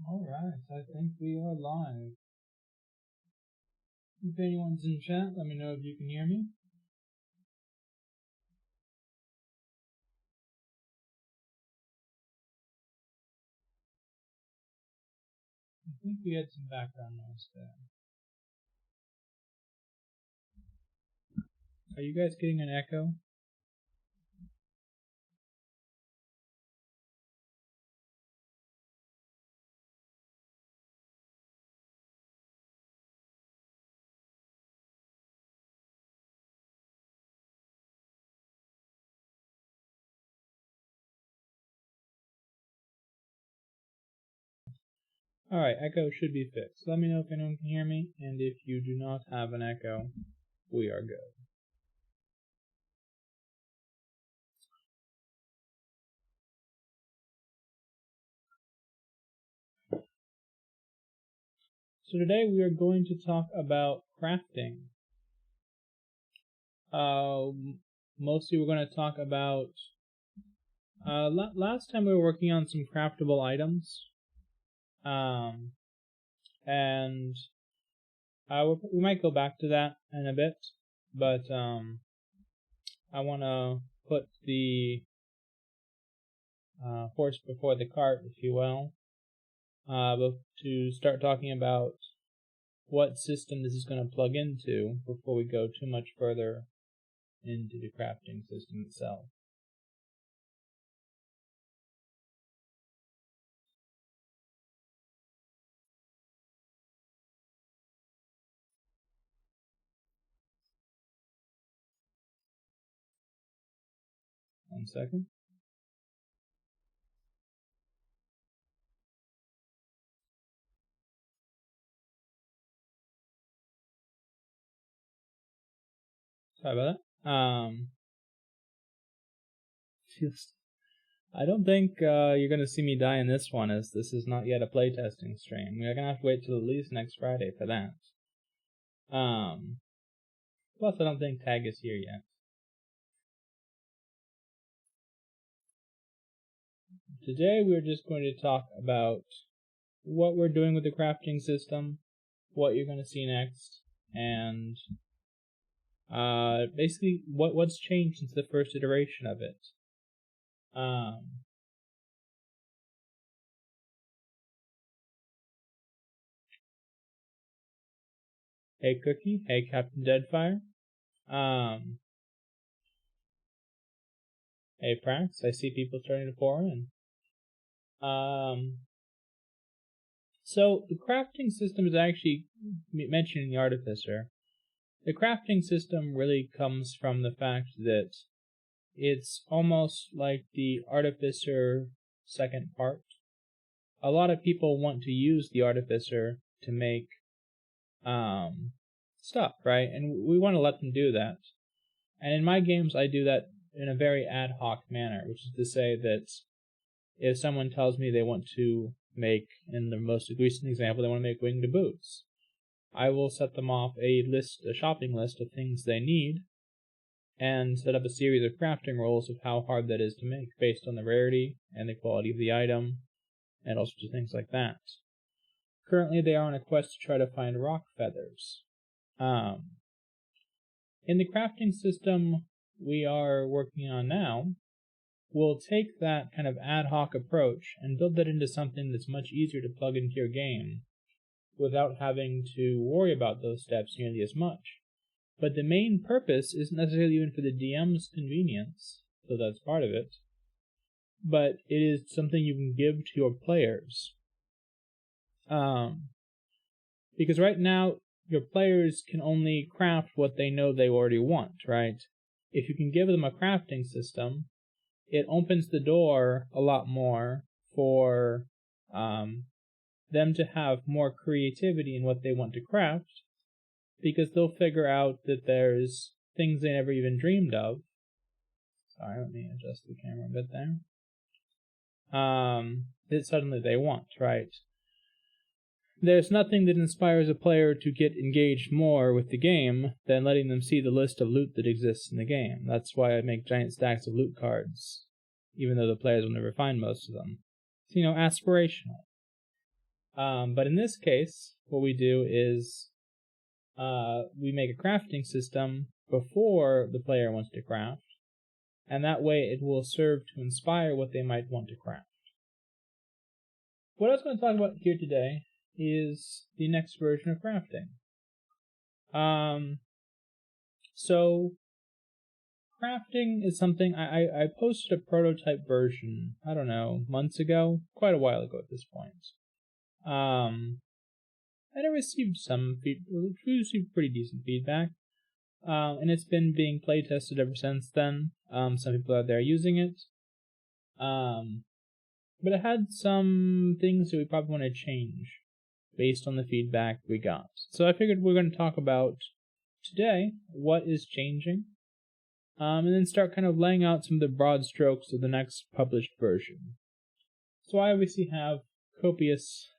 Alright, I think we are live. If anyone's in chat, let me know if you can hear me. I think we had some background noise there. Are you guys getting an echo? Alright, echo should be fixed. Let me know if anyone can hear me, and if you do not have an echo, we are good. So today we are going to talk about crafting. Mostly we're going to talk about... last time we were working on some craftable items. And we might go back to that in a bit, but I want to put the horse before the cart, if you will, but to start talking about what system this is going to plug into before we go too much further into the crafting system itself. One second. Sorry about that. I don't think you're going to see me die in this one, as this is not yet a playtesting stream. We're going to have to wait till at least next Friday for that. Plus, I don't think Tag is here yet. Today, we're just going to talk about what we're doing with the crafting system, what you're going to see next, and basically what's changed since the first iteration of it. Hey Cookie, hey Captain Deadfire. Hey Prax, I see people starting to pour in. So the crafting system is actually mentioned in the Artificer. The crafting system really comes from the fact that it's almost like the Artificer second part. A lot of people want to use the Artificer to make stuff, right? And we want to let them do that. And in my games, I do that in a very ad hoc manner, which is to say that if someone tells me they want to make, in the most recent example, they want to make winged boots, I will set them off a shopping list of things they need, and set up a series of crafting rules of how hard that is to make, based on the rarity and the quality of the item, and all sorts of things like that. Currently, they are on a quest to try to find rock feathers. In the crafting system we are working on now, we'll take that kind of ad hoc approach and build that into something that's much easier to plug into your game without having to worry about those steps nearly as much. But the main purpose isn't necessarily even for the DM's convenience, so that's part of it, but it is something you can give to your players. Because right now, your players can only craft what they know they already want, right? If you can give them a crafting system, it opens the door a lot more for them to have more creativity in what they want to craft, because they'll figure out that there's things they never even dreamed of. Sorry, let me adjust the camera a bit there. That suddenly they want, right? There's nothing that inspires a player to get engaged more with the game than letting them see the list of loot that exists in the game. That's why I make giant stacks of loot cards, even though the players will never find most of them. It's, aspirational. But in this case, what we do is we make a crafting system before the player wants to craft, and that way it will serve to inspire what they might want to craft. What I was going to talk about here today is the next version of crafting. So crafting is something I posted a prototype version, I don't know, months ago, quite a while ago at this point. And I received pretty decent feedback. And it's been being play tested ever since then. Some people out there using it. But it had some things that we probably want to change based on the feedback we got. So I figured we're going to talk about today what is changing, and then start kind of laying out some of the broad strokes of the next published version. So I obviously have copious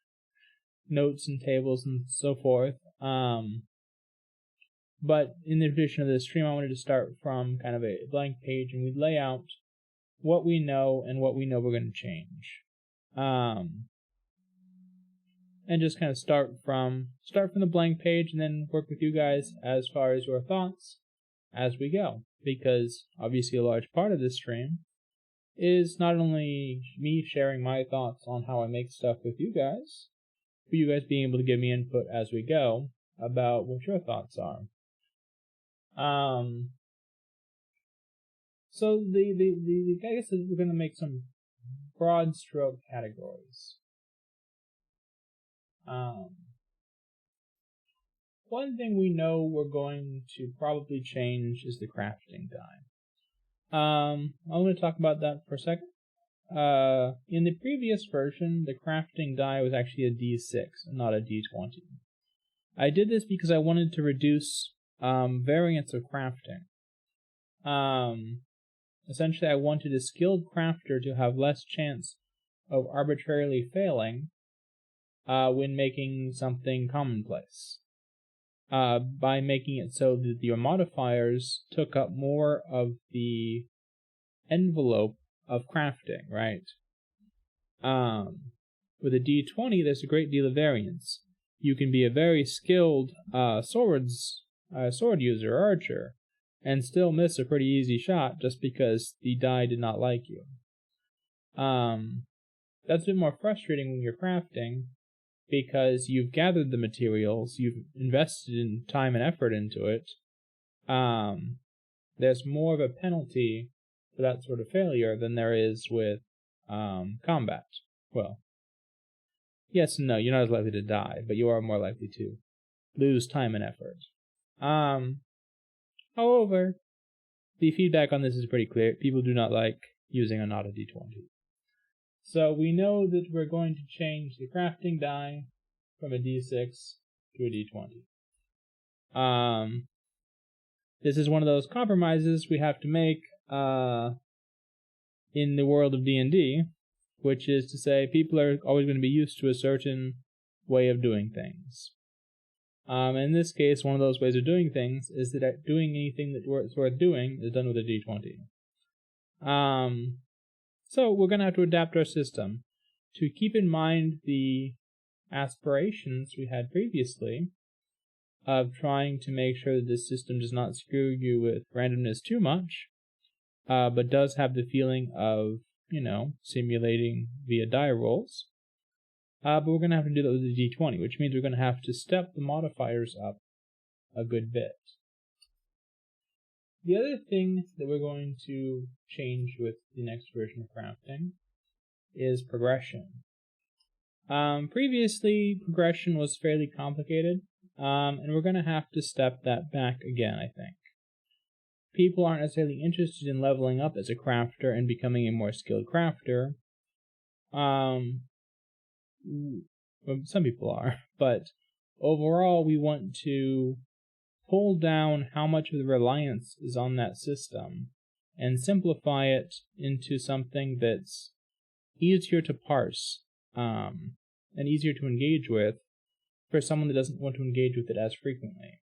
notes and tables and so forth. But in the tradition of this stream, I wanted to start from kind of a blank page, and we'd lay out what we know and what we know we're going to change. And just kind of start from the blank page, and then work with you guys as far as your thoughts as we go. Because obviously a large part of this stream is not only me sharing my thoughts on how I make stuff with you guys, but you guys being able to give me input as we go about what your thoughts are. So the I guess we're going to make some broad stroke categories. One thing we know we're going to probably change is the crafting die. I'm going to talk about that for a second. In the previous version, the crafting die was actually a D6 and not a D20. I did this because I wanted to reduce variance of crafting. Essentially, I wanted a skilled crafter to have less chance of arbitrarily failing when making something commonplace. By making it so that your modifiers took up more of the envelope of crafting, right? With a D20, there's a great deal of variance. You can be a very skilled sword user or archer, and still miss a pretty easy shot just because the die did not like you. That's a bit more frustrating when you're crafting, because you've gathered the materials, you've invested in time and effort into it. There's more of a penalty for that sort of failure than there is with combat. Well, yes and no, you're not as likely to die, but you are more likely to lose time and effort. However, the feedback on this is pretty clear. People do not like using a not a D20. So we know that we're going to change the crafting die from a D6 to a D20. This is one of those compromises we have to make in the world of D&D, which is to say people are always going to be used to a certain way of doing things. In this case, one of those ways of doing things is that doing anything that's worth doing is done with a D20. So we're going to have to adapt our system to keep in mind the aspirations we had previously of trying to make sure that this system does not screw you with randomness too much, but does have the feeling of, simulating via die rolls. But we're going to have to do that with the D20, which means we're going to have to step the modifiers up a good bit. The other thing that we're going to change with the next version of crafting is progression. Previously, progression was fairly complicated, and we're going to have to step that back again, I think. People aren't necessarily interested in leveling up as a crafter and becoming a more skilled crafter. Some people are, but overall we want to pull down how much of the reliance is on that system and simplify it into something that's easier to parse and easier to engage with for someone that doesn't want to engage with it as frequently.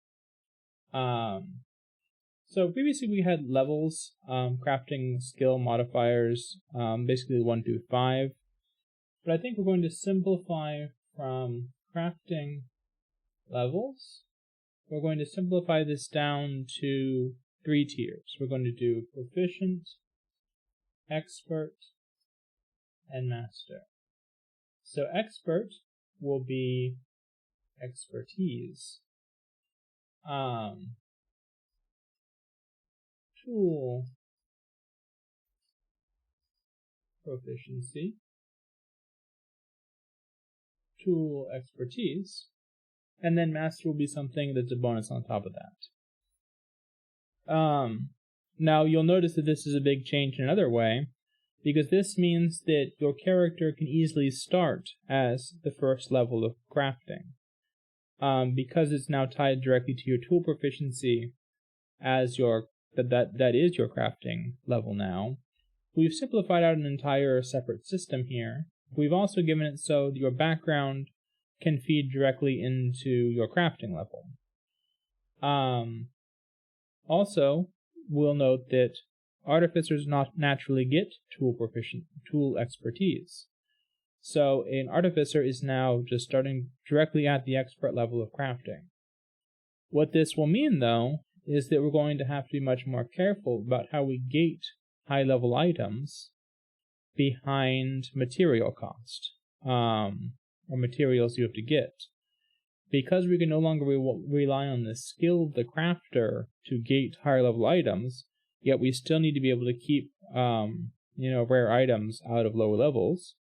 So previously we had levels, crafting skill modifiers, basically 1 through 5. But I think we're going to simplify from crafting levels, we're going to simplify this down to 3 tiers. We're going to do proficient, expert, and master. So expert will be expertise. Tool proficiency, tool expertise, and then master will be something that's a bonus on top of that. Now you'll notice that this is a big change in another way, because this means that your character can easily start as the first level of crafting. Because it's now tied directly to your tool proficiency as that is your crafting level now. We've simplified out an entire separate system here. We've also given it so that your background can feed directly into your crafting level. Also, we'll note that artificers not naturally get tool expertise. So an artificer is now just starting directly at the expert level of crafting. What this will mean, though, is that we're going to have to be much more careful about how we gate high-level items behind material cost, or materials you have to get. Because we can no longer rely on the skill of the crafter to gate higher-level items, yet we still need to be able to keep, rare items out of lower levels.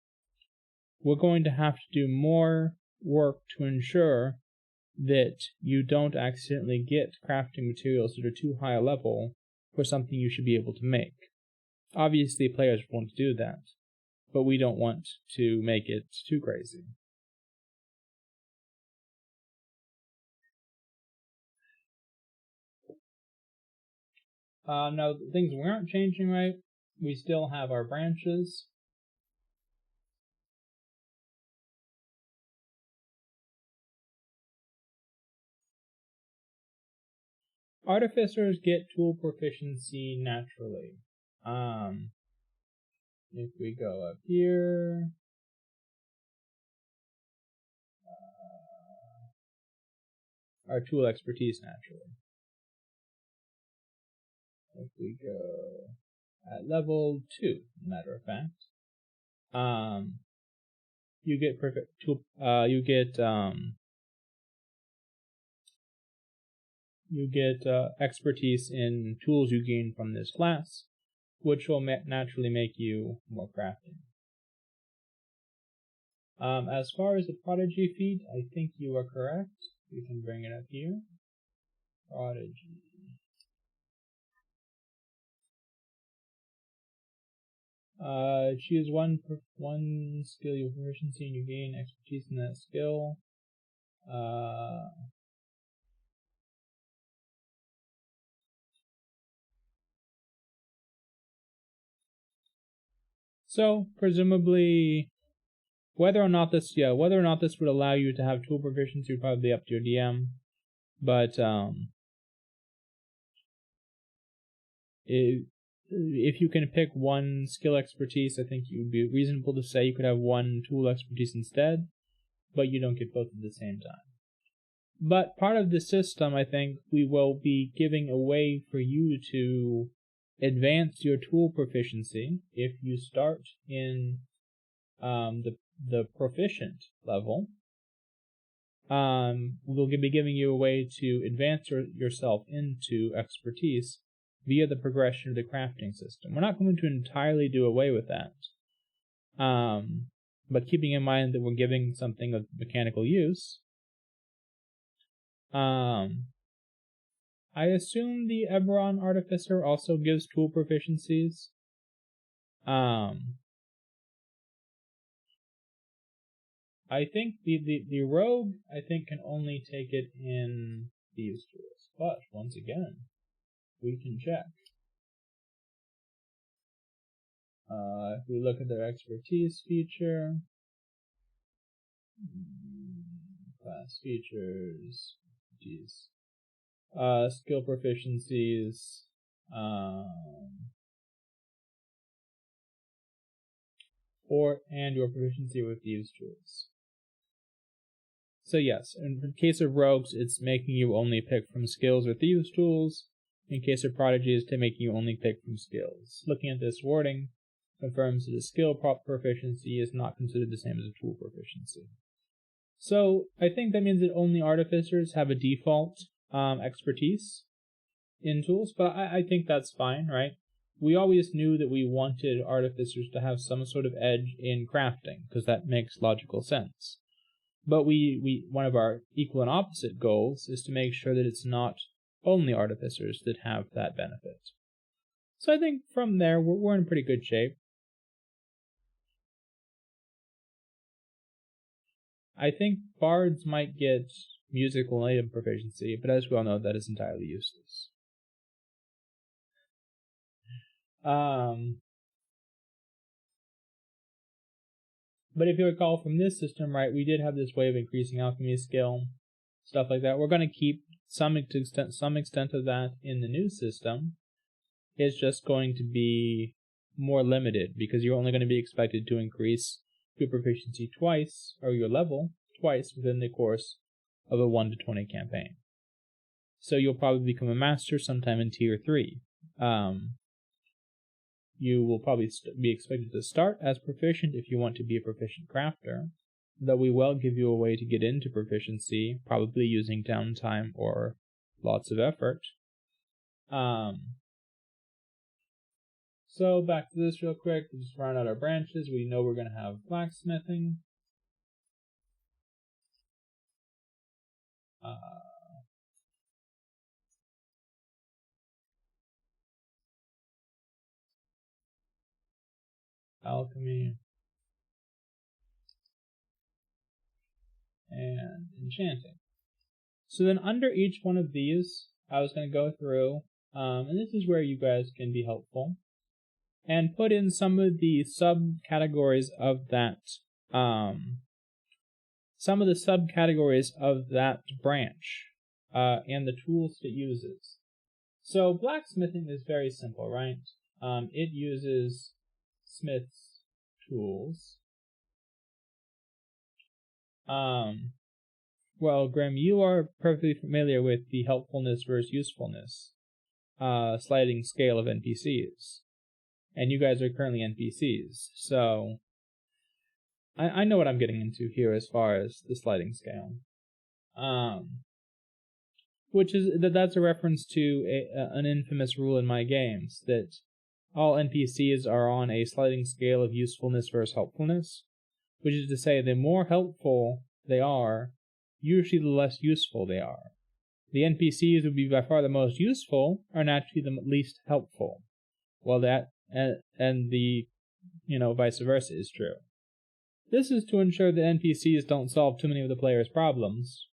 We're going to have to do more work to ensure that you don't accidentally get crafting materials that are too high a level for something you should be able to make. Obviously, players want to do that, but we don't want to make it too crazy. Now, things we aren't changing right, we still have our branches. Artificers get tool proficiency naturally. If we go up here, our tool expertise naturally. If we go at level 2, matter of fact, you get perfect tool. You get expertise in tools you gain from this class, which will naturally make you more crafting. As far as the prodigy feat, I think you are correct. We can bring it up here. Prodigy. Choose one skill you have proficiency and you gain expertise in that skill. So presumably, whether or not this would allow you to have tool proficiency would probably be up to your DM. But if you can pick one skill expertise, I think it would be reasonable to say you could have one tool expertise instead, but you don't get both at the same time. But part of the system, I think, we will be giving a way for you to advance your tool proficiency if you start in the proficient level. We'll be giving you a way to advance yourself into expertise via the progression of the crafting system. We're not going to entirely do away with that, but keeping in mind that we're giving something of mechanical use. I assume the Eberron Artificer also gives tool proficiencies. I think the Rogue, I think, can only take it in these tools. But, once again, we can check. If we look at their expertise feature, class features, skill proficiencies, and your proficiency with these tools. So yes, in the case of rogues, it's making you only pick from skills or thieves' tools. In case of prodigies, to making you only pick from skills. Looking at this wording confirms that a skill proficiency is not considered the same as a tool proficiency. So I think that means that only artificers have a default expertise in tools, but I think that's fine, right? We always knew that we wanted artificers to have some sort of edge in crafting, because that makes logical sense. But one of our equal and opposite goals is to make sure that it's not only artificers that have that benefit. So I think from there, we're in pretty good shape. I think bards might get musical item proficiency, but as we all know, that is entirely useless. But if you recall from this system, right, we did have this way of increasing alchemy skill, stuff like that. We're going to keep some extent of that in the new system. It's just going to be more limited because you're only going to be expected to increase your proficiency twice, or your level twice within the course of a 1 to 20 campaign. So you'll probably become a master sometime in tier 3. You will probably be expected to start as proficient if you want to be a proficient crafter, though we will give you a way to get into proficiency, probably using downtime or lots of effort. So back to this real quick, we'll just round out our branches. We know we're going to have blacksmithing. Alchemy, and enchanting. So then under each one of these, I was going to go through, and this is where you guys can be helpful, and put in some of the subcategories of that, branch, and the tools it uses. So blacksmithing is very simple, right? It uses smith's tools. Well, Grim, you are perfectly familiar with the helpfulness versus usefulness sliding scale of NPCs. And you guys are currently NPCs, so I know what I'm getting into here as far as the sliding scale. Which is that's a reference to an infamous rule in my games, that all NPCs are on a sliding scale of usefulness versus helpfulness, which is to say, the more helpful they are, usually the less useful they are. The NPCs who would be by far the most useful are naturally the least helpful. Well, that and the vice versa is true. This is to ensure that NPCs don't solve too many of the player's problems,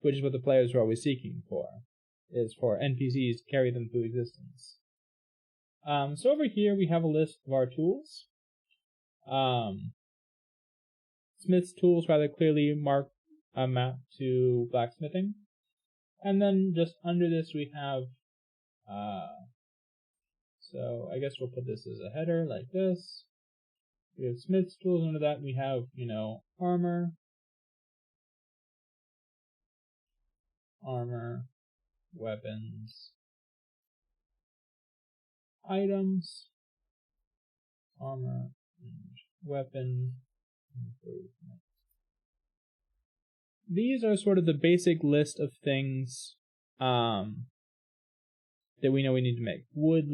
which is what the players are always seeking for, is for NPCs to carry them through existence. So over here we have a list of our tools. Smith's tools rather clearly mark a map to blacksmithing. And then just under this we have, so I guess we'll put this as a header like this. We have Smith's tools. Under that we have, armor, weapons, items, armor, and weapon. These are sort of the basic list of things that we know we need to make. Would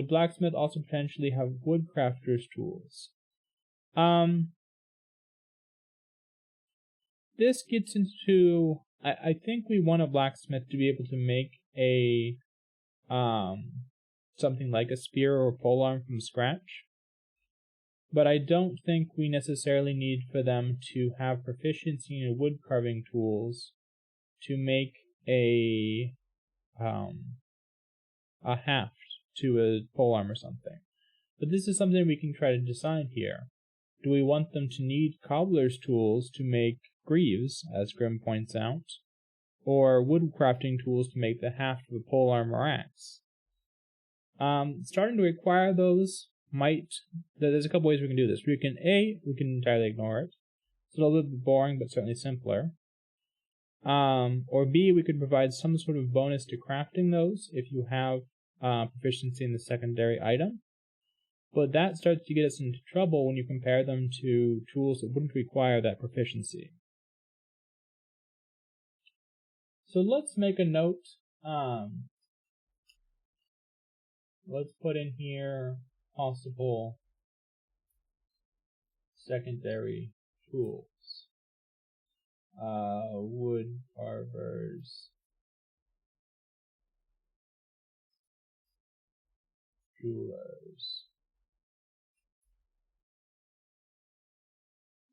blacksmith also potentially have woodcrafter's tools? This gets into, I think we want a blacksmith to be able to make a something like a spear or polearm from scratch. But I don't think we necessarily need for them to have proficiency in wood carving tools to make a haft to a polearm or something. But this is something we can try to decide here. Do we want them to need cobbler's tools to make greaves, as Grim points out, or woodcrafting tools to make the haft of a polearm or axe? Starting to require those there's a couple ways we can do this. We can entirely ignore it. It's a little bit boring, but certainly simpler. Or B, we could provide some sort of bonus to crafting those if you have proficiency in the secondary item. But that starts to get us into trouble when you compare them to tools that wouldn't require that proficiency. So let's make a note. Let's put in here possible secondary tools. Wood carvers, jewelers,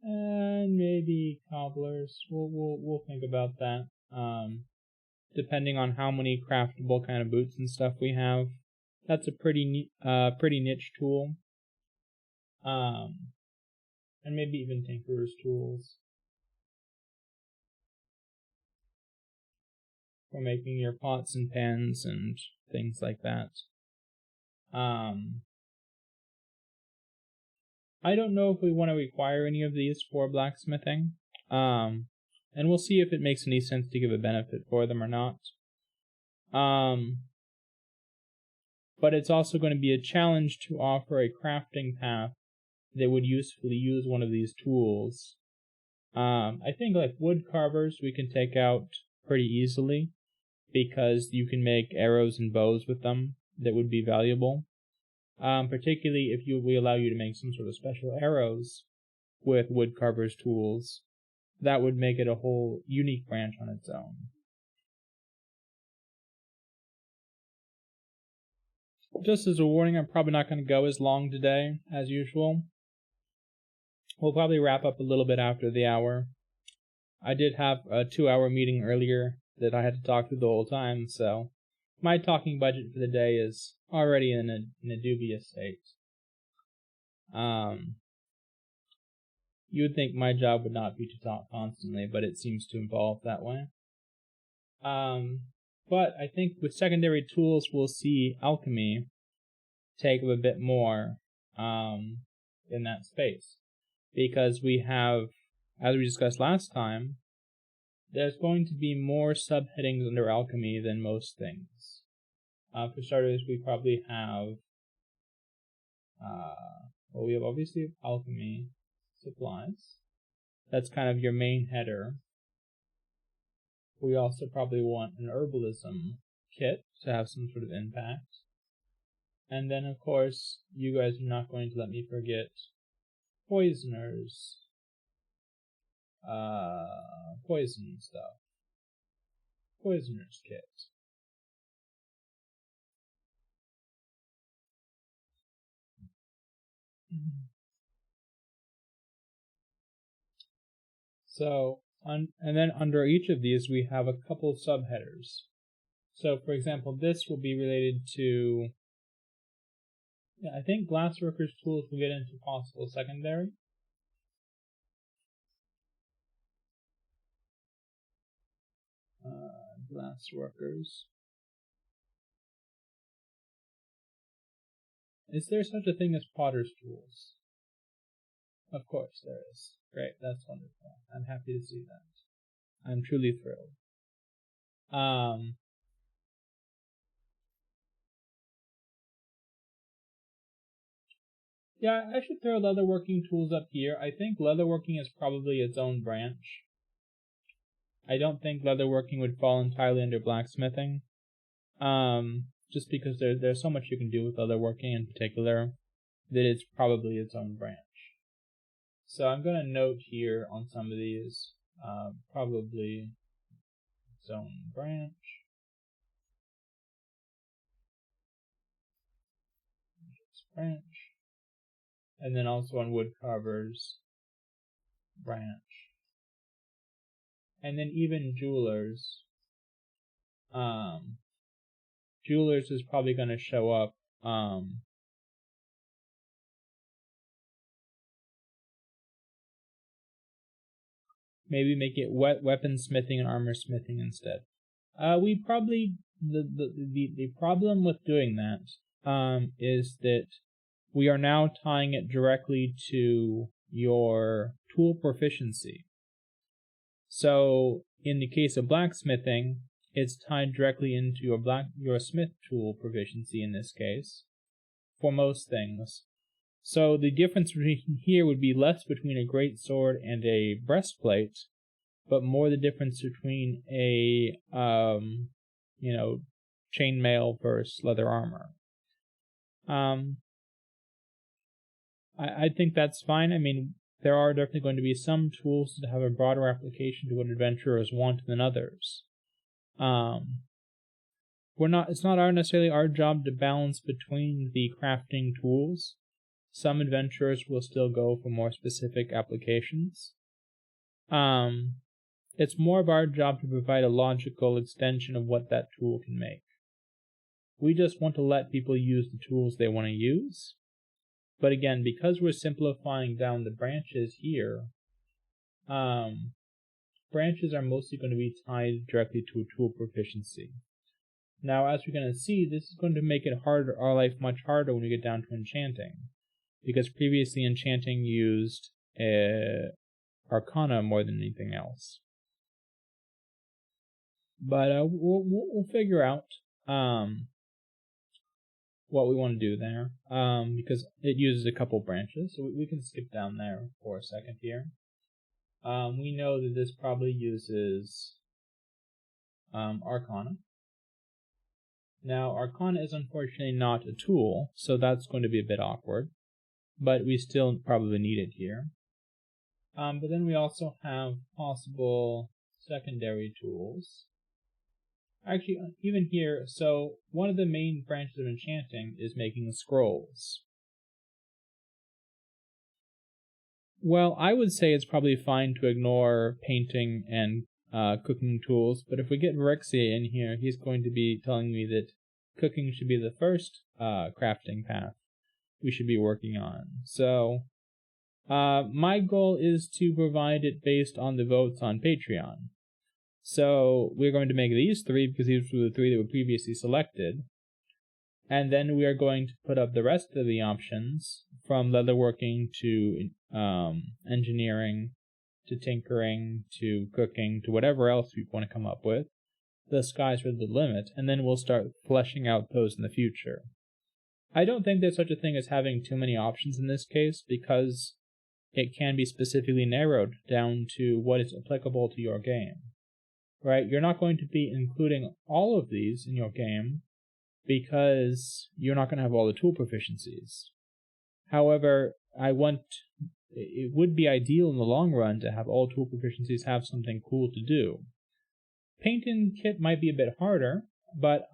and maybe cobblers. We'll think about that. Depending on how many craftable kind of boots and stuff we have, that's a pretty niche tool. And maybe even tinkerer's tools for making your pots and pans and things like that. I don't know if we want to require any of these for blacksmithing, and we'll see if it makes any sense to give a benefit for them or not. But it's also going to be a challenge to offer a crafting path that would usefully use one of these tools. I think like wood carvers we can take out pretty easily, because you can make arrows and bows with them that would be valuable. Particularly if we allow you to make some sort of special arrows with woodcarver's tools, that would make it a whole unique branch on its own. Just as a warning, I'm probably not going to go as long today as usual. We'll probably wrap up a little bit after the hour. I did have a 2-hour meeting earlier that I had to talk through the whole time, so my talking budget for the day is already in a dubious state. You would think my job would not be to talk constantly, but it seems to evolve that way. But I think with secondary tools, we'll see alchemy take up a bit more in that space. Because we have, as we discussed last time, there's going to be more subheadings under alchemy than most things. For starters, we probably have, we have obviously alchemy supplies. That's kind of your main header. We also probably want an herbalism kit to have some sort of impact. And then, of course, you guys are not going to let me forget poisoners. Poison stuff. Poisoner's kit. So, and then under each of these we have a couple of subheaders. So, for example, this will be related to, I think glassworkers' tools will get into possible secondary. Glassworkers. Is there such a thing as potter's tools? Of course there is. Great, that's wonderful. I'm happy to see that. I'm truly thrilled. Yeah, I should throw leatherworking tools up here. I think leatherworking is probably its own branch. I don't think leatherworking would fall entirely under blacksmithing. Just because there's so much you can do with leatherworking in particular that it's probably its own branch. So I'm going to note here on some of these, probably its own branch. And then also on woodcarvers branch. And then even jewelers. Jewelers is probably going to show up, maybe make it weaponsmithing and armor smithing instead. We probably, the problem with doing that, is that we are now tying it directly to your tool proficiency. So in the case of blacksmithing, it's tied directly into your smith tool proficiency in this case, for most things. So the difference between here would be less between a great sword and a breastplate, but more the difference between a chainmail versus leather armor. I think that's fine. I mean, there are definitely going to be some tools that have a broader application to what adventurers want than others. It's not necessarily our job to balance between the crafting tools. Some adventurers will still go for more specific applications. It's more of our job to provide a logical extension of what that tool can make. We just want to let people use the tools they want to use. But again, because we're simplifying down the branches here, branches are mostly going to be tied directly to a tool proficiency. Now, as we're going to see, this is going to make our life much harder when we get down to enchanting, because previously enchanting used Arcana more than anything else. But we'll figure out what we want to do there, because it uses a couple branches, so we can skip down there for a second here. We know that this probably uses Arcana. Now, Arcana is unfortunately not a tool, so that's going to be a bit awkward, but we still probably need it here. But then we also have possible secondary tools. Actually, even here, so one of the main branches of enchanting is making scrolls. Well, I would say it's probably fine to ignore painting and cooking tools, but if we get Rexia in here, he's going to be telling me that cooking should be the first crafting path we should be working on. So, my goal is to provide it based on the votes on Patreon. So we're going to make these three because these were the three that were previously selected. And then we are going to put up the rest of the options, from leatherworking to engineering to tinkering to cooking to whatever else we want to come up with. The sky's the limit, and then we'll start fleshing out those in the future. I don't think there's such a thing as having too many options in this case, because it can be specifically narrowed down to what is applicable to your game. Right? You're not going to be including all of these in your game because you're not going to have all the tool proficiencies. However, it would be ideal in the long run to have all tool proficiencies have something cool to do. Paint and kit might be a bit harder, but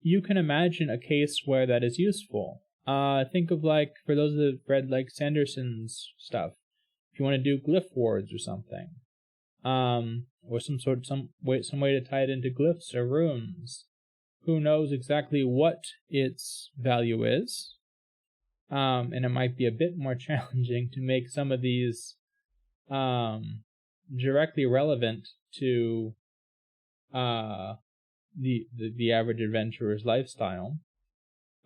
you can imagine a case where that is useful. Think of, like, for those that have read like Sanderson's stuff, if you want to do glyph wards or something. Or some way to tie it into glyphs or runes. Who knows exactly what its value is? And it might be a bit more challenging to make some of these directly relevant to the average adventurer's lifestyle.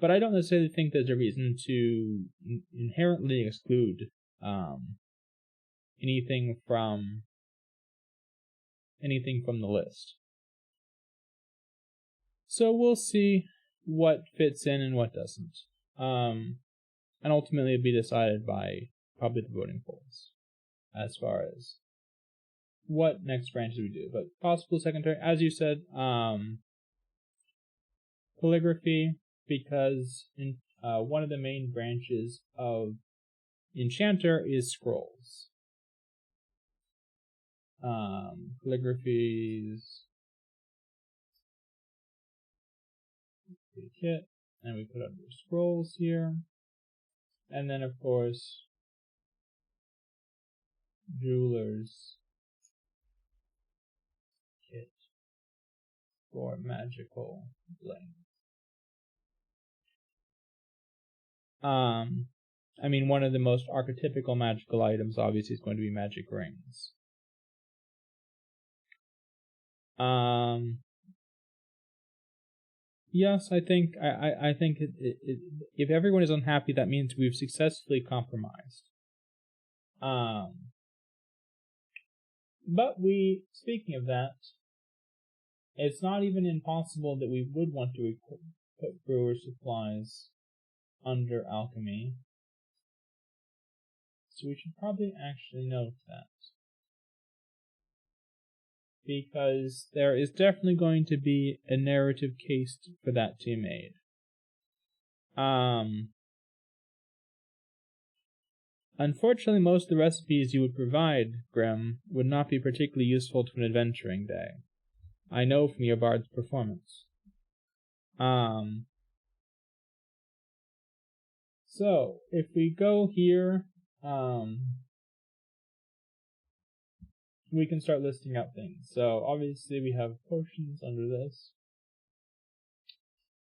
But I don't necessarily think there's a reason to inherently exclude anything from the list. So we'll see what fits in and what doesn't. And ultimately it'll be decided by probably the voting polls as far as what next branches we do. But possible secondary, as you said, calligraphy, because one of the main branches of enchanter is scrolls. Calligraphy's kit, and we put up the scrolls here, and then of course jeweler's kit for magical bling. I mean, one of the most archetypical magical items obviously is going to be magic rings. Yes, I think if everyone is unhappy, that means we've successfully compromised. But speaking of that, it's not even impossible that we would want to put brewer supplies under alchemy. So we should probably actually note that. Because there is definitely going to be a narrative case for that to be made. Unfortunately, most of the recipes you would provide, Grim, would not be particularly useful to an adventuring day. I know from your bard's performance. So, if we go here, we can start listing out things. So, obviously we have potions under this.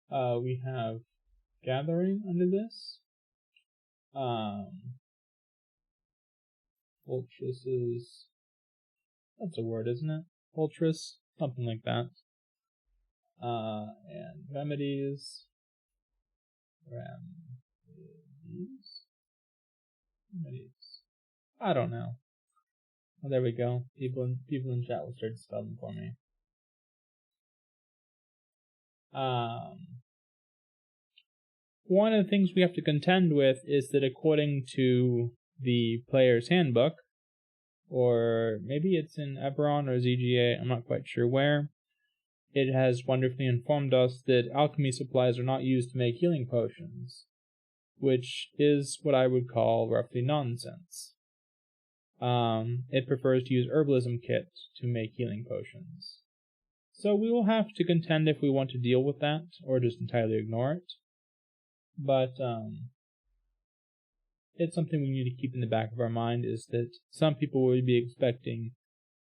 We have gathering under this. Fortresses. That's a word, isn't it? Fortress, something like that. And remedies. Remedies. I don't know. Oh, there we go. People in chat will start to spell them for me. One of the things we have to contend with is that according to the player's handbook, or maybe it's in Eberron or ZGA, I'm not quite sure where, it has wonderfully informed us that alchemy supplies are not used to make healing potions, which is what I would call roughly nonsense. It prefers to use herbalism kit to make healing potions. So we will have to contend if we want to deal with that, or just entirely ignore it. But it's something we need to keep in the back of our mind, is that some people would be expecting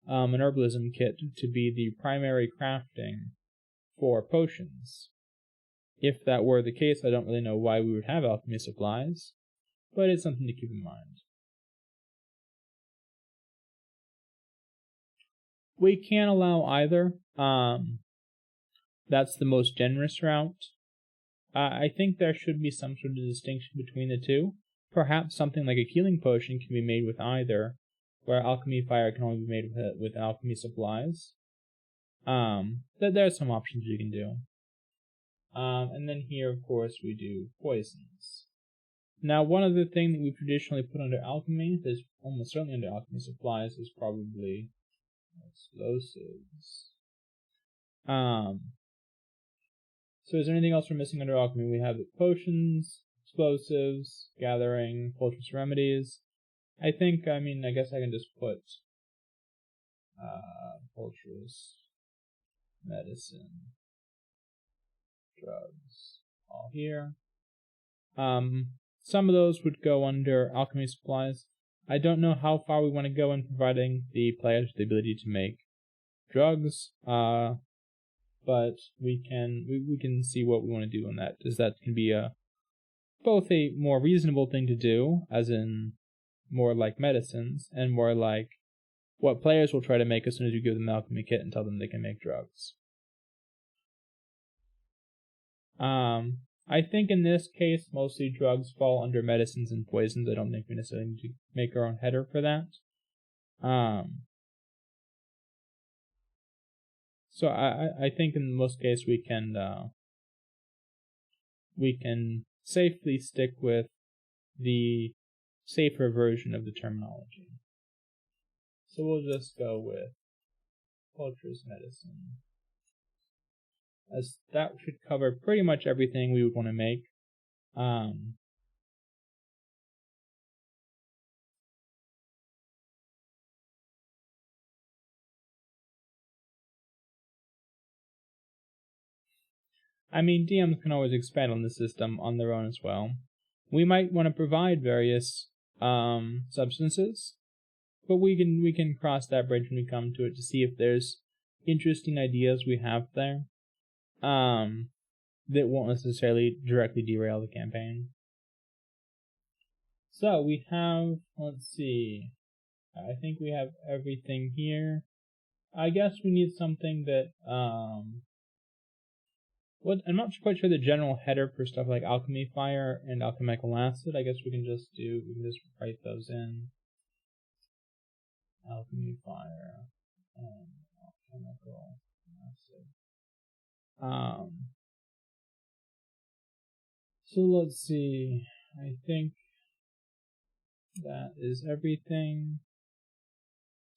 an herbalism kit to be the primary crafting for potions. If that were the case, I don't really know why we would have alchemy supplies, but it's something to keep in mind. We can allow either. That's the most generous route. I think there should be some sort of distinction between the two. Perhaps something like a healing potion can be made with either, where alchemy fire can only be made with alchemy supplies. There are some options you can do. And then here, of course, we do poisons. Now, one other thing that we traditionally put under alchemy, that's almost certainly under alchemy supplies, is probably explosives. So is there anything else we're missing under alchemy? We have potions, explosives, gathering, fortress remedies. I guess I can just put fortress, medicine, drugs, all here. Some of those would go under alchemy supplies. I don't know how far we want to go in providing the players the ability to make drugs, but we can see what we want to do on that. That can be both a more reasonable thing to do, as in more like medicines, and more like what players will try to make as soon as you give them the alchemy kit and tell them they can make drugs. I think in this case, mostly drugs fall under medicines and poisons. I don't think we necessarily need to make our own header for that. So I think in most cases we can safely stick with the safer version of the terminology. So we'll just go with fortress medicine, as that should cover pretty much everything we would want to make. DMs can always expand on the system on their own as well. We might want to provide various substances, but we can cross that bridge when we come to it to see if there's interesting ideas we have there that won't necessarily directly derail the campaign. So we have, let's see, I think we have everything here. I guess we need something that, I'm not quite sure the general header for stuff like alchemy fire and alchemical acid. I guess we can just write those in. alchemy, fire, and chemical, acid. So let's see. I think that is everything.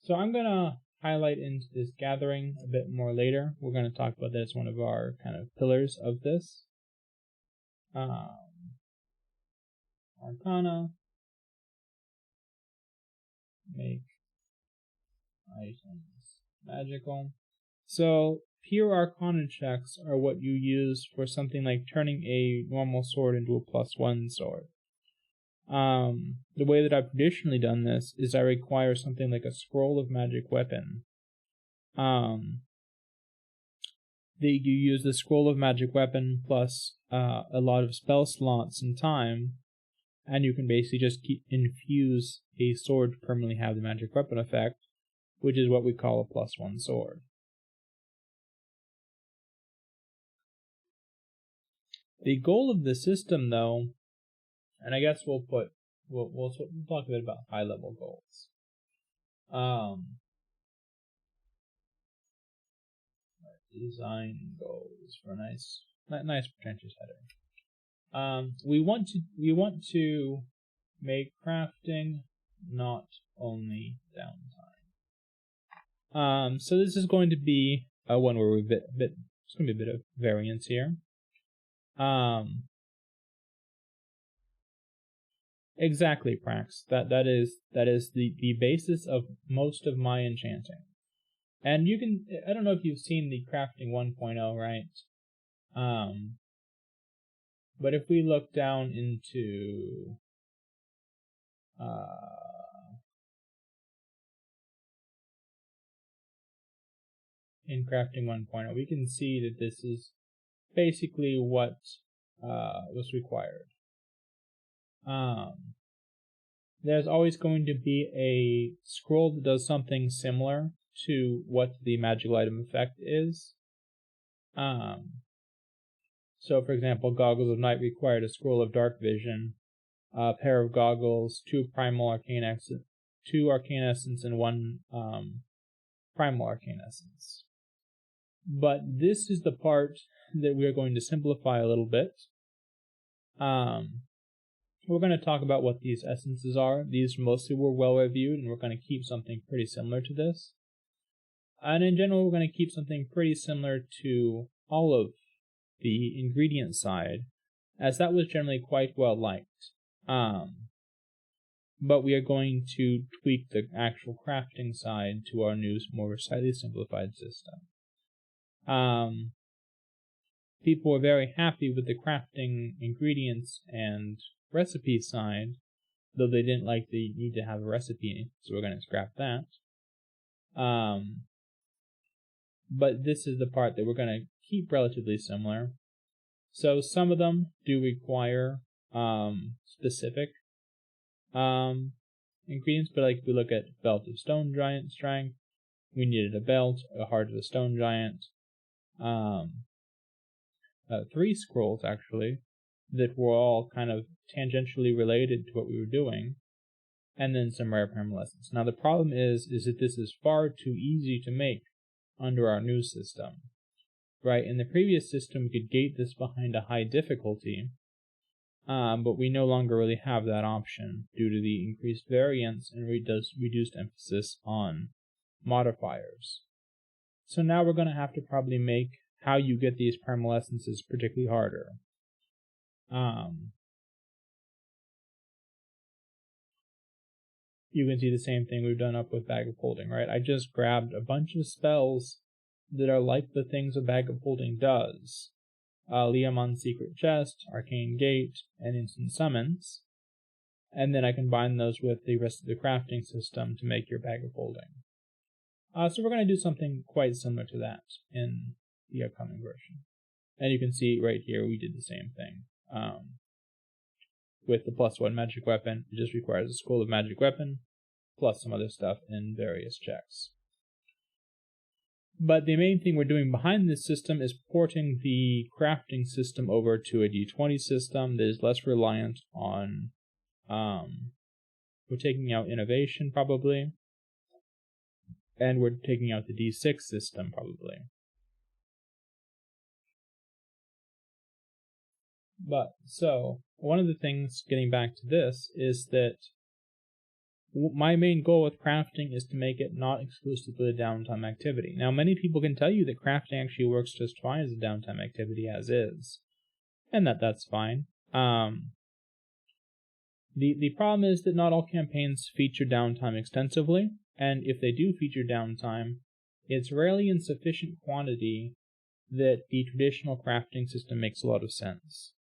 So I'm gonna highlight into this gathering a bit more later. We're gonna talk about that as one of our kind of pillars of this. Arcana. Make items magical. So pure Arcana checks are what you use for something like turning a normal sword into a +1 sword. The way that I've traditionally done this is I require something like a scroll of magic weapon. You use the scroll of magic weapon plus a lot of spell slots and time, and you can basically just infuse a sword to permanently have the magic weapon effect, which is what we call a +1 sword. The goal of the system, though, and I guess we'll talk a bit about high-level goals. Design goals for a nice pretentious header. We want to make crafting not only downtime. So this is going to be one where it's going to be a bit of variance here. Exactly, Prax. That is the basis of most of my enchanting. And you can, I don't know if you've seen the crafting 1.0, right? But if we look down into in crafting 1.0, we can see that this is basically what was required. There's always going to be a scroll that does something similar to what the magical item effect is. So, for example, Goggles of Night required a scroll of dark vision, a pair of goggles, 2 arcane essence, and 1 primal arcane essence. But this is the part that we're going to simplify a little bit. We're going to talk about what these essences are. These mostly were well reviewed, and we're going to keep something pretty similar to this. And in general, we're going to keep something pretty similar to all of the ingredient side, as that was generally quite well liked. But we are going to tweak the actual crafting side to our new, more slightly simplified system. People were very happy with the crafting ingredients and recipe side, though they didn't like the need to have a recipe, so we're going to scrap that. But this is the part that we're going to keep relatively similar. So some of them do require specific ingredients, but like if we look at Belt of Stone Giant Strength, we needed a belt, a Heart of the Stone Giant, 3 scrolls actually, that were all kind of tangentially related to what we were doing, and then some rare permalessence. Now the problem is that this is far too easy to make under our new system. Right, in the previous system we could gate this behind a high difficulty, but we no longer really have that option due to the increased variance and reduced emphasis on modifiers. So now we're going to have to probably make how you get these permalescences particularly harder. You can see the same thing we've done up with Bag of Holding, right? I just grabbed a bunch of spells that are like the things a Bag of Holding does. Liamon's Secret Chest, Arcane Gate, and Instant Summons. And then I combine those with the rest of the crafting system to make your Bag of Holding. So we're going to do something quite similar to that in the upcoming version. And you can see right here we did the same thing. With the +1 magic weapon, it just requires a scroll of magic weapon, plus some other stuff in various checks. But the main thing we're doing behind this system is porting the crafting system over to a D20 system that is less reliant on, we're taking out innovation probably, And we're taking out the D6 system, probably. But, so, one of the things, getting back to this, is that my main goal with crafting is to make it not exclusively a downtime activity. Now, many people can tell you that crafting actually works just fine as a downtime activity as is, and that's fine. The problem is that not all campaigns feature downtime extensively, and if they do feature downtime, it's rarely in sufficient quantity that the traditional crafting system makes a lot of sense.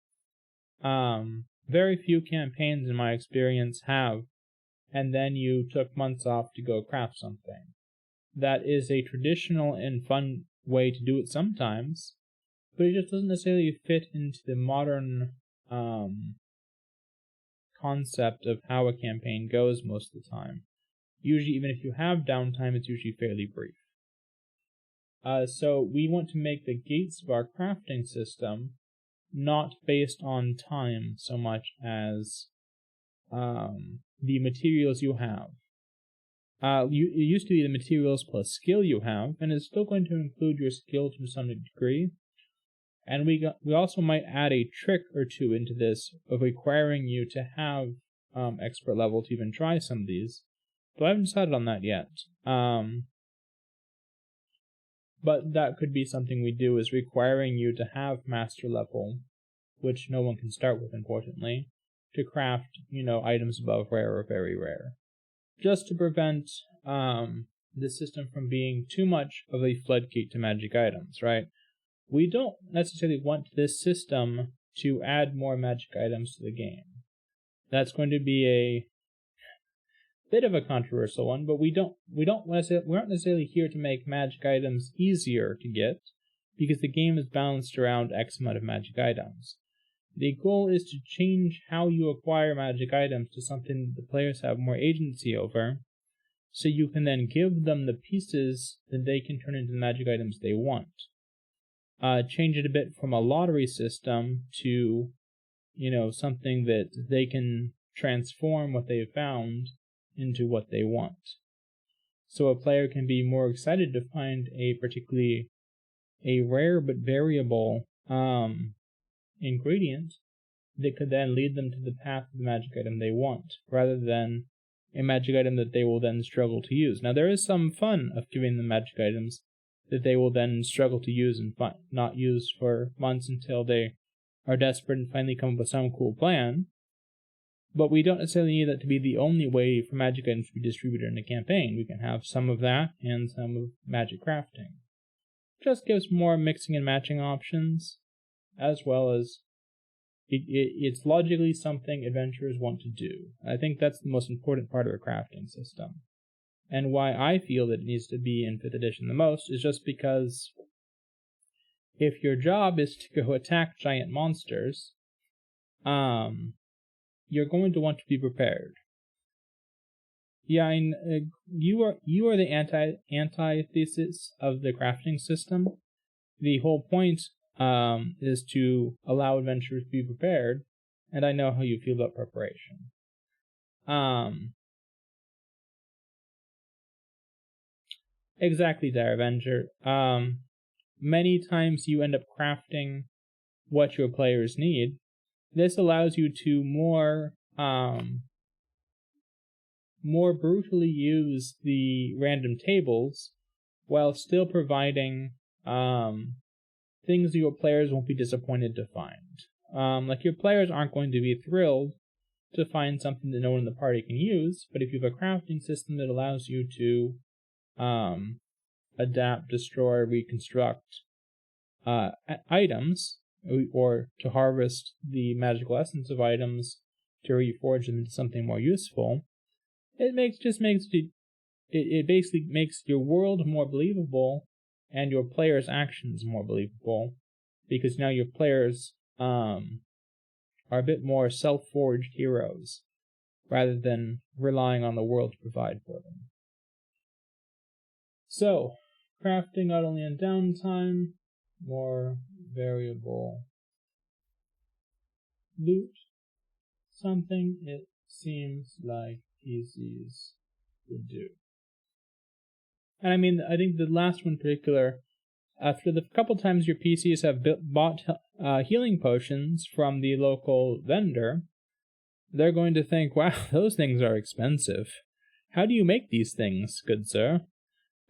Very few campaigns in my experience have, and then you took months off to go craft something. That is a traditional and fun way to do it sometimes, but it just doesn't necessarily fit into the modern concept of how a campaign goes most of the time. Usually, even if you have downtime, it's usually fairly brief. So we want to make the gates of our crafting system not based on time so much as the materials you have. It used to be the materials plus skill you have, and it's still going to include your skill to some degree. And we also might add a trick or two into this of requiring you to have expert level to even try some of these. But I haven't decided on that yet. But that could be something we do, is requiring you to have master level, which no one can start with, importantly, to craft, items above rare or very rare. Just to prevent the system from being too much of a floodgate to magic items, right? We don't necessarily want this system to add more magic items to the game. That's going to be a bit of a controversial one, but we aren't necessarily here to make magic items easier to get, because the game is balanced around X amount of magic items. The goal is to change how you acquire magic items to something the players have more agency over, so you can then give them the pieces that they can turn into the magic items they want. Change it a bit from a lottery system to, something that they can transform what they've found into what they want. So a player can be more excited to find a rare but variable ingredient that could then lead them to the path of the magic item they want, rather than a magic item that they will then struggle to use. Now, there is some fun of giving them magic items that they will then struggle to use and not use for months until they are desperate and finally come up with some cool plan. But we don't necessarily need that to be the only way for magic items to be distributed in a campaign. We can have some of that and some of magic crafting. Just gives more mixing and matching options, as well as it's logically something adventurers want to do. I think that's the most important part of a crafting system. And why I feel that it needs to be in 5th edition the most is just because if your job is to go attack giant monsters, you're going to want to be prepared. Yeah, you are the antithesis of the crafting system. The whole point is to allow adventurers to be prepared, and I know how you feel about preparation. Exactly, Dire Avenger. Many times you end up crafting what your players need. This allows you to more brutally use the random tables while still providing things that your players won't be disappointed to find. Like, your players aren't going to be thrilled to find something that no one in the party can use, but if you have a crafting system that allows you to adapt, destroy, reconstruct items, or to harvest the magical essence of items to reforge them into something more useful, it basically makes your world more believable and your players' actions more believable, because now your players are a bit more self-forged heroes rather than relying on the world to provide for them. So, crafting not only in downtime, more variable loot, something it seems like PCs would do. And I mean, I think the last one in particular, after the couple times your PCs have bought healing potions from the local vendor, they're going to think, wow, those things are expensive. How do you make these things, good sir?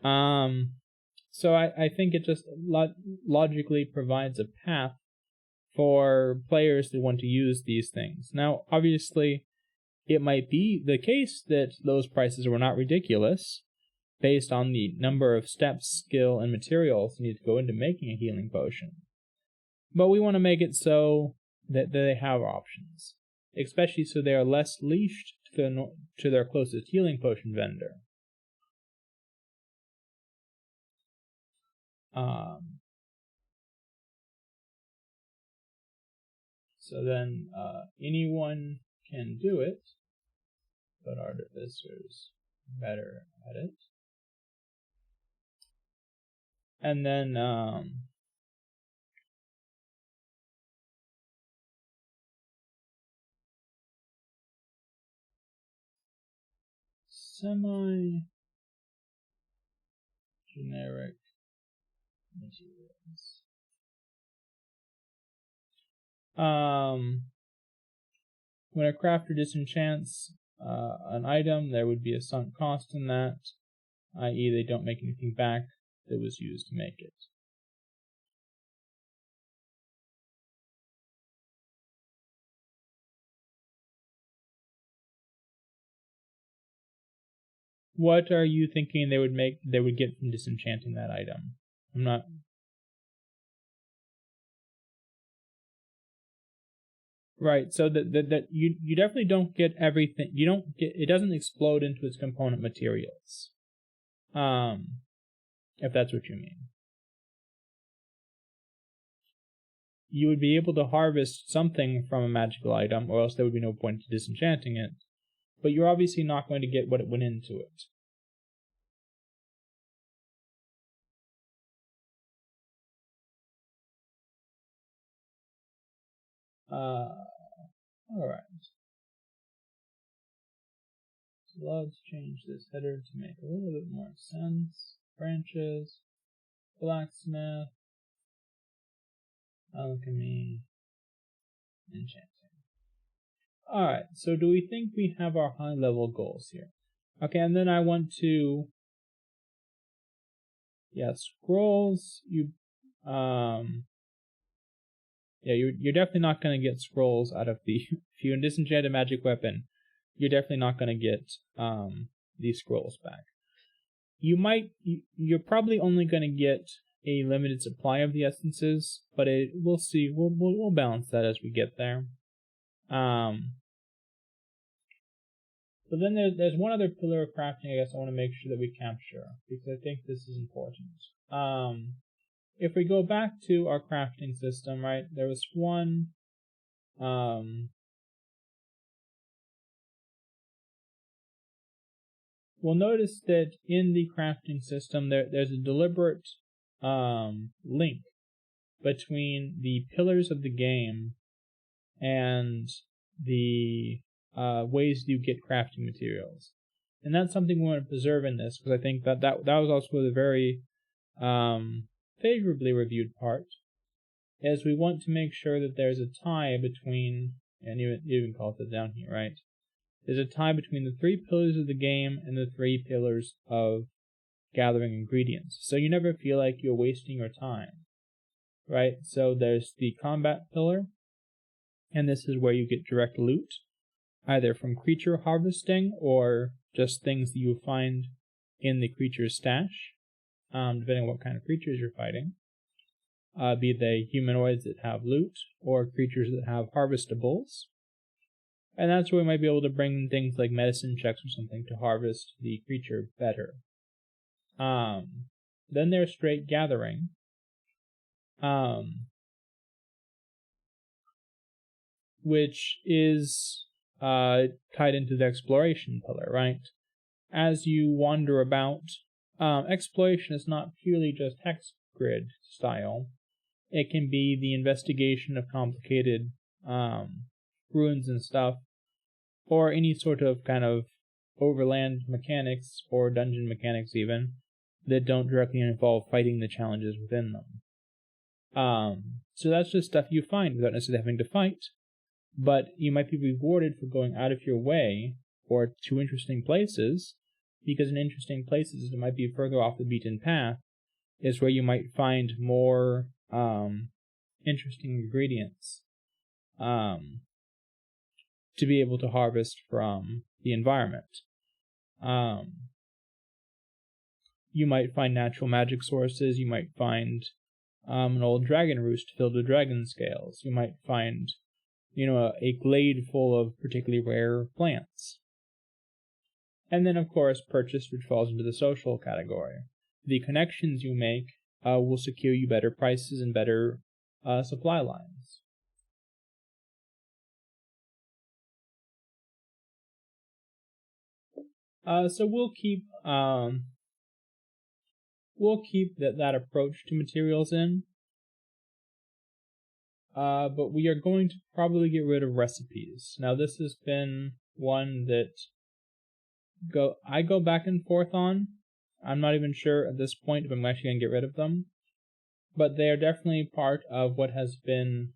So I think it just logically provides a path for players to want to use these things. Now, obviously, it might be the case that those prices were not ridiculous, based on the number of steps, skill, and materials you need to go into making a healing potion. But we want to make it so that they have options, especially so they are less leashed to their closest healing potion vendor. So then anyone can do it, but artificers better at it. And then semi-generic materials. When a crafter disenchants an item, there would be a sunk cost in that, i.e. they don't make anything back that was used to make it. What are you thinking they would get from disenchanting that item? I'm not... Right, so that you definitely don't get everything. You don't get, it doesn't explode into its component materials. If that's what you mean. You would be able to harvest something from a magical item, or else there would be no point to disenchanting it. But you're obviously not going to get what it went into it. Alright. So let's change this header to make a little bit more sense. Branches, blacksmith, alchemy, enchanting. Alright, so do we think we have our high level goals here? Okay, and then I want to... Yeah, scrolls, you're definitely not going to get scrolls out of the... If you disenchant a magic weapon, you're definitely not going to get these scrolls back. You're probably only going to get a limited supply of the essences, but we'll see. We'll balance that as we get there. But then there's one other pillar of crafting I guess I want to make sure that we capture, because I think this is important. If we go back to our crafting system, right, there was one, we'll notice that in the crafting system there's a deliberate link between the pillars of the game and the ways you get crafting materials. And that's something we want to preserve in this, because I think that was also a very favorably reviewed part, is we want to make sure that there's a tie between, and you even call it down here, right? There's a tie between the 3 pillars of the game and the 3 pillars of gathering ingredients. So you never feel like you're wasting your time, right? So there's the combat pillar, and this is where you get direct loot, either from creature harvesting or just things that you find in the creature's stash, depending on what kind of creatures you're fighting. Be they humanoids that have loot or creatures that have harvestables. And that's where we might be able to bring things like medicine checks or something to harvest the creature better. Then there's straight gathering. Which is tied into the exploration pillar, right? As you wander about, exploration is not purely just hex grid style. It can be the investigation of complicated ruins and stuff, or any sort of kind of overland mechanics or dungeon mechanics even that don't directly involve fighting the challenges within them. So that's just stuff you find without necessarily having to fight, but you might be rewarded for going out of your way or to interesting places, because in interesting places that might be further off the beaten path is where you might find more interesting ingredients to be able to harvest from the environment. You might find natural magic sources. You might find an old dragon roost filled with dragon scales. You might find, a glade full of particularly rare plants. And then, of course, purchase, which falls into the social category. The connections you make will secure you better prices and better supply lines. So we'll keep that approach to materials in, but we are going to probably get rid of recipes. Now, this has been one that I go back and forth on. I'm not even sure at this point if I'm actually going to get rid of them, but they are definitely part of what has been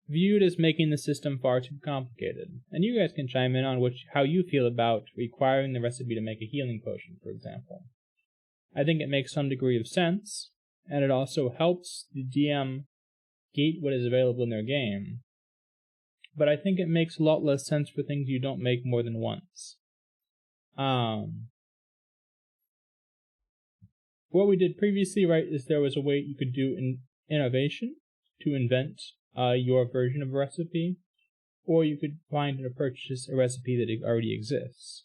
viewed as making the system far too complicated. And you guys can chime in on how you feel about requiring the recipe to make a healing potion, for example. I think it makes some degree of sense, and it also helps the DM gate what is available in their game. But I think it makes a lot less sense for things you don't make more than once. What we did previously, right, is there was a way you could do innovation to invent your version of a recipe, or you could find or purchase a recipe that already exists,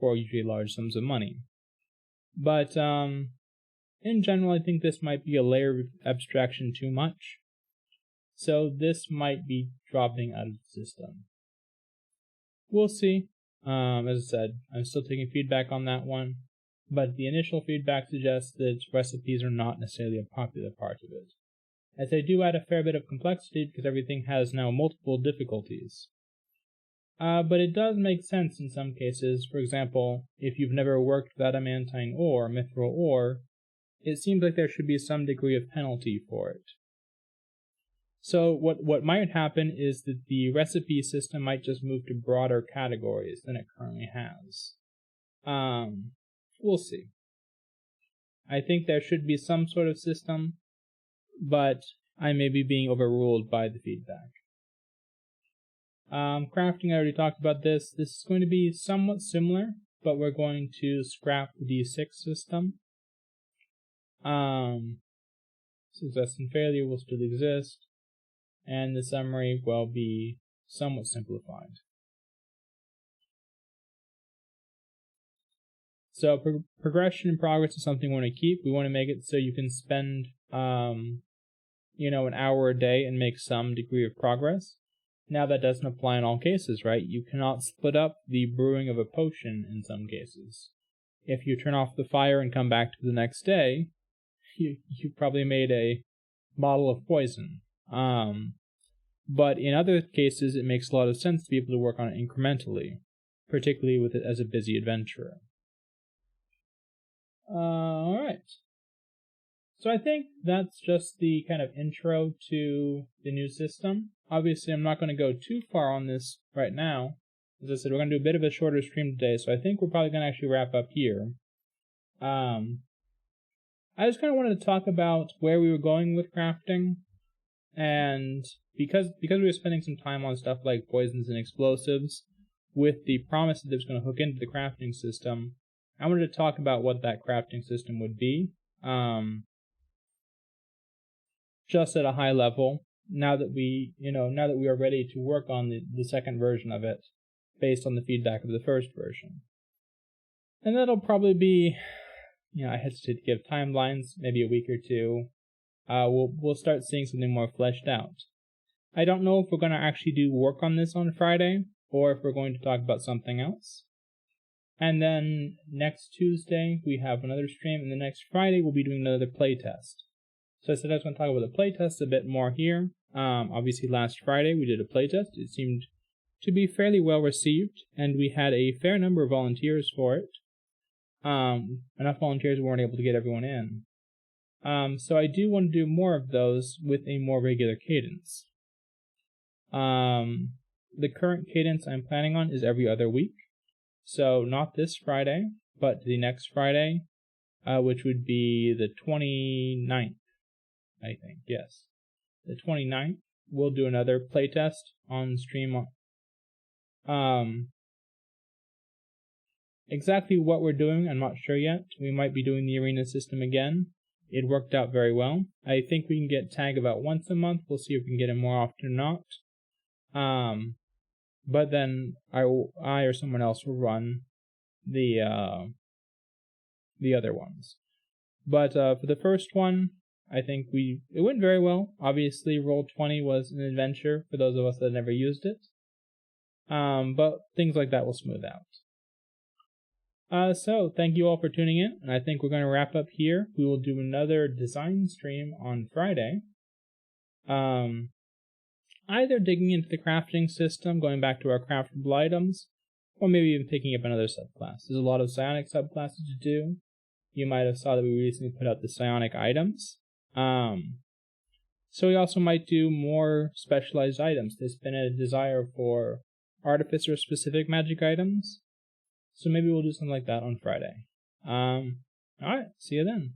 for usually large sums of money. But in general, I think this might be a layer of abstraction too much, so this might be dropping out of the system. We'll see. As I said, I'm still taking feedback on that one, but the initial feedback suggests that recipes are not necessarily a popular part of it, as they do add a fair bit of complexity because everything has now multiple difficulties. But it does make sense in some cases. For example, if you've never worked with adamantine ore, mithril ore, it seems like there should be some degree of penalty for it. So what might happen is that the recipe system might just move to broader categories than it currently has. We'll see. I think there should be some sort of system, but I may be being overruled by the feedback. Crafting, I already talked about this. This is going to be somewhat similar, but we're going to scrap the D6 system. Success and failure will still exist, and the summary will be somewhat simplified. So progression and progress is something we want to keep. We want to make it so you can spend, an hour a day and make some degree of progress. Now that doesn't apply in all cases, right? You cannot split up the brewing of a potion in some cases. If you turn off the fire and come back to the next day, you probably made a bottle of poison. But in other cases, it makes a lot of sense to be able to work on it incrementally, particularly with it as a busy adventurer. Alright. So I think that's just the kind of intro to the new system. Obviously, I'm not going to go too far on this right now. As I said, we're going to do a bit of a shorter stream today, so I think we're probably going to actually wrap up here. I just kind of wanted to talk about where we were going with crafting, and because we were spending some time on stuff like poisons and explosives, with the promise that it was going to hook into the crafting system, I wanted to talk about what that crafting system would be, just at a high level, now that we are ready to work on the second version of it, based on the feedback of the first version. And that'll probably be, I hesitate to give timelines, maybe a week or two. We'll start seeing something more fleshed out. I don't know if we're going to actually do work on this on Friday, or if we're going to talk about something else. And then next Tuesday, we have another stream, and the next Friday, we'll be doing another playtest. So I said I was going to talk about the playtest a bit more here. Obviously, last Friday, we did a playtest. It seemed to be fairly well received, and we had a fair number of volunteers for it. enough volunteers weren't able to get everyone in. So I do want to do more of those with a more regular cadence. The current cadence I'm planning on is every other week. So not this Friday, but the next Friday, which would be the 29th, I think. Yes. The 29th, we'll do another playtest on stream. Exactly what we're doing, I'm not sure yet. We might be doing the arena system again. It worked out very well. I think we can get tag about once a month. We'll see if we can get it more often or not. But then I or someone else will run the other ones. But for the first one, I think it went very well. Obviously, Roll20 was an adventure for those of us that never used it. But things like that will smooth out. So thank you all for tuning in, and I think we're going to wrap up here. We will do another design stream on Friday. Either digging into the crafting system, going back to our craftable items, or maybe even picking up another subclass. There's a lot of psionic subclasses to do. You might have saw that we recently put out the psionic items. So we also might do more specialized items. There's been a desire for artificer-specific magic items. So maybe we'll do something like that on Friday. Alright, see you then.